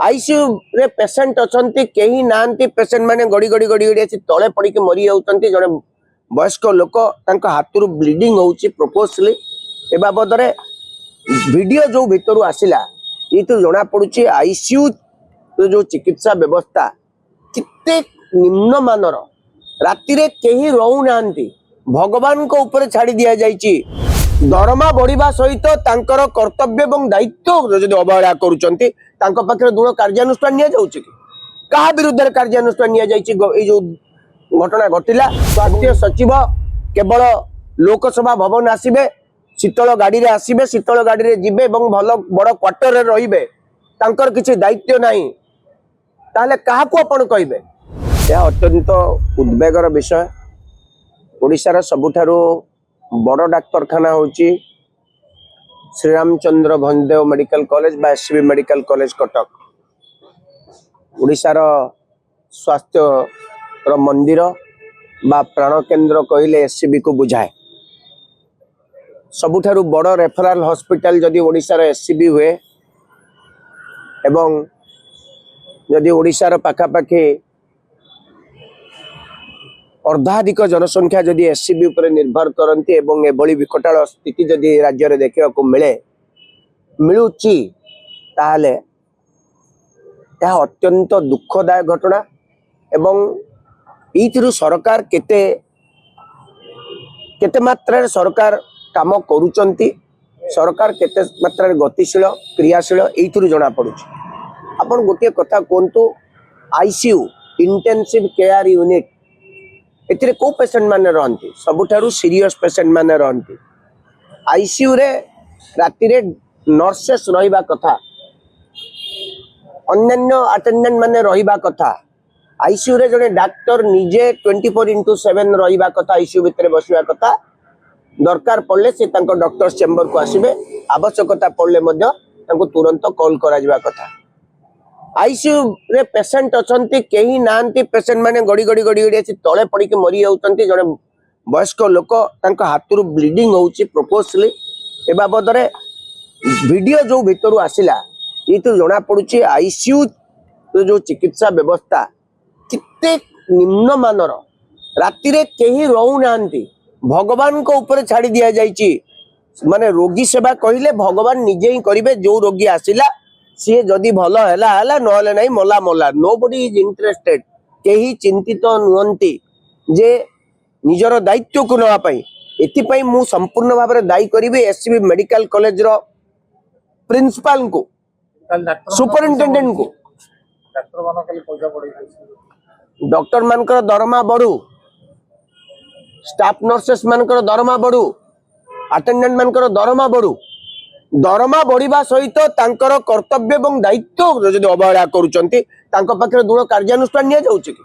ICU रे patient अछंती केही नांती patient माने गड़ी गड़ी गड़ी गड़ी आसी तळे पड़ी के मरी जाउतंती जने वयस्क लोक तांका हाथुरु ब्लीडिंग होउची प्रोपोजली ए बाबद रे वीडियो जो भितरु आसिला इतु जणा पडुची आईसीयू जो चिकित्सा व्यवस्था किते निम्न मानर राति रे केही रहू नांती भगवान को ऊपर छाड़ी दिया जाइची दरमा बढ़िबा सहित तांकर कर्तव्य एवं दायित्व जदि अवहेला करूचंती तांको पाखरे दृढ़ कार्यानुष्ठान निया जाउची कि कहा विरुद्ध कार्यानुष्ठान निया जाइची ए जो घटना घटिला स्वास्थ्य सचिव केवल लोकसभा भवन आसीबे शीतल गाड़ी रे आसीबे शीतल गाड़ी रे जिबे एवं भल बड़ क्वार्टर रे रहिबे तांकर किछि दायित्व नाही ताले काहाकू आपण कहिबे या अत्यंत उद्वेगर विषय ओडिशार सबुठारू बड़ डाक्तरखाना होची श्रीरामचंद्र भंजदेव मेडिकल कॉलेज बा एससीबी मेडिकल कॉलेज कटक ओडिशार स्वास्थ्य रो मंदिर बा प्राण केंद्र कहले एससीबी को बुझाए सबुठारू बड़ रेफरल हॉस्पिटल जदि ओडिशार एससीबी हुए एवं जदि ओडिशार पाखापाखि अर्धाधिक जनसंख्या जदि एससीबी उपरे निर्भर करती एवं एभली विकटाल स्थिति जदि राज्य रे देखिया को मिलुची ताहले यह अत्यंत दुखदायक घटना एवं इथिरु सरकार केते केते मात्रा सरकार काम करूचंती सरकार केते मात्रा गतिशील क्रियाशील इथिरु जणा पडुची आपण गोटे कथा कोंतु आईसीयू इंटेंसिव केयर यूनिट एतिरे को पेशेंट माने रहंती सबुठारू सीरियस पेशेंट माने रहंती आईसीयू रे राति रे नर्सेस रहिबा कथा अन्य अटेंडेंट माने रहिबा कथा आईसीयू रे जने डॉक्टर निजे 24/7 रहिबा कथा आईसीयू भितरे बसिबा कथा दरकार पड़ले से तांको डॉक्टर चेंबर को आसीबे आवश्यकता पड़ले मध्य तांको तुरंत कॉल करा जिबा कथा आईसीयू रे पेशेंट अछंती केही नांती पेशेंट माने गड़ी गड़ी गड़ी गड़ी आसी तळे पड़ी के मरी जाउतंती जने वयस्क लोक तांका हाथुरु ब्लीडिंग होउची प्रोपोजली ए बाबद रे वीडियो जो भितरु आसिला इतु जणा पडुची आईसीयू जो चिकित्सा व्यवस्था किते निम्न मानर राति रे केही रहू नांती भगवान को ऊपर छाड़ी दिया जाइची माने रोगी सेवा कहिले भगवान निजे ही करिवे जो रोगी आसिला सी जदि भल है नहले नहीं मला मला नोबडी इज इंटरेस्टेड केही चिंतित नुहंती जे निजर दायित्व को नवा पई एतिपई मु संपूर्ण भाव में दायी करी एससीबी मेडिकल कॉलेज रो प्रिंसिपल को सुपरिटेंडेंट को डॉक्टर मानकर दरमा बढ़ू स्टाफ नर्सेस मानकर दरमा बढ़ू अटेंडेंट मानकर दरमा बढ़ू दरमा बढ़िबा सहित तांकर कर्तव्य एवं दायित्व जदि अवहेला करूचंती तांको पाखरे दृढ़ कार्यानुष्ठान निया जाउची कि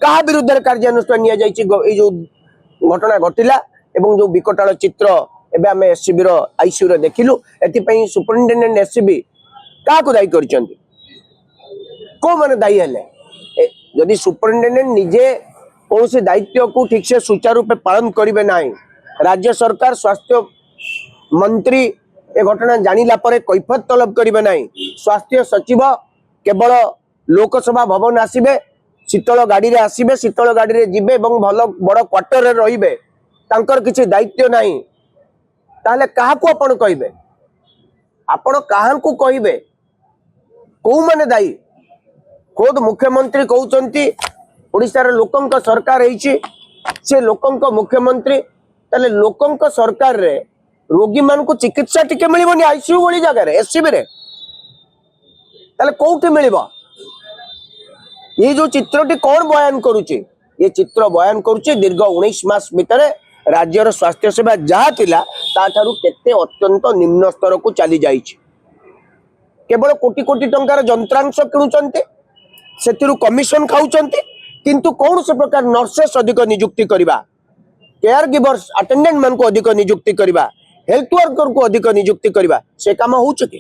कहा विरुद्ध कार्यानुष्ठान निया जाइची ए जो घटना घटिला एवं जो विकटाल चित्र एबे हमें एससीबी रो आईसीयू रे देखिलु एतिपई सुपरिटेंडेंट एससीबी का को दायी करचंती को माने दायी हेले जदि सुपरिटेंडेंट निजे कोनोसी दायित्व को ठीक से सुचारू रूप पालन करिवे नाही राज्य सरकार स्वास्थ्य मंत्री ए घटना जानिला परे कैफत तलब करिवे नाही स्वास्थ्य सचिव केवल लोकसभा भवन आसीबे शीतल गाड़ी रे आसीबे शीतल गाड़ी रे जिबे एवं भल बड़ क्वार्टर रे रहिबे तांकर किछि दायित्व नाही ताले काहाकू आपण कहिबे आपण काहाकू कहिबे को माने दायी खुद मुख्यमंत्री कहउचंती ओडिसा रे लोकंक सरकार हेछि से लोकंक मुख्यमंत्री ताले लोकंक सरकार रे रोगी मान को चिकित्सा टिके मिलिबनी आईसीयू वाली जगह रे एससीबी रे ताले कोठी मिलिबो ये जो चित्रटी कौन बयान करूची ये चित्र बयान करूची दीर्घ 19 मास भितरे राज्यर स्वास्थ्य सेवा जहा थिला ताठारु केते अत्यंत निम्न स्तर को चली जाइछि केवल कोटी कोटी टंकार यंत्रांश किणुचंती सेतिरु कमिशन खाउचंती किंतु कौन से प्रकार नर्सेस अधिक नियुक्ति करिबा केयर गिवर्स अटेंडेंट मान को अधिक नियुक्ति करिबा हेल्थ वर्कर को अधिक नियुक्ति करवा से काम हो चुके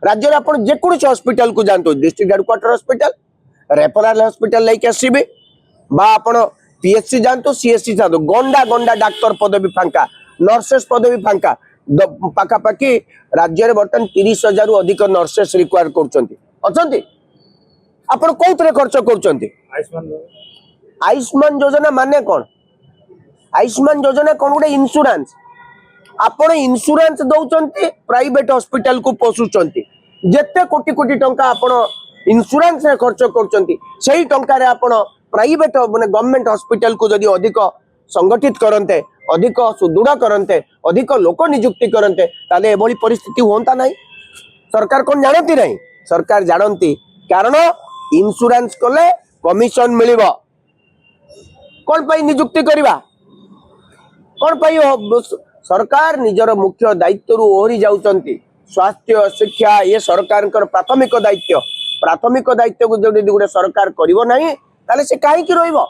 राज्य में आपण जेकोसी हॉस्पिटल को जानते district headquarter hospital referral hospital like आसबे बा आपण पीएचसी जानते सीएससी जानते गंडा गंडा डाक्तर पदवी फांका नर्सेस पदवी फांका पाखापाखि राज्य में बर्तमान 30,000 अधिक नर्सेस रिक्वायर कर आपण कोउतरे खर्च करूचंती आयुष्मान योजना माने कौन आयुष्मान योजना कौन गोटे इंश्योरेंस आपण इंश्योरेंस दौचंती प्राइवेट हॉस्पिटल को पोषुचंती जेते कोटी कोटी टंका आपण इंश्योरेंस रे खर्च करूचंती सेही टंका रे आपण प्राइवेट माने गवर्नमेंट हॉस्पिटल को जदी अधिक संगठित करन्ते अधिक सुदृढ़ करन्ते अधिक लोक नियुक्ति करन्ते ताले एभली परिस्थिति होंता नाही सरकार कोन जानती नहीं सरकार जानती कारण इंश्योरेंस कले कमिशन मिलिबो कोन पई नियुक्ति करिबा कोन पई सरकार निजर मुख्य दायित्व ओहरी जाउचंती स्वास्थ्य शिक्षा ये सरकार प्राथमिक दायित्व को जो गोटे सरकार करिवो नाही ताले से काहे की रहइबो।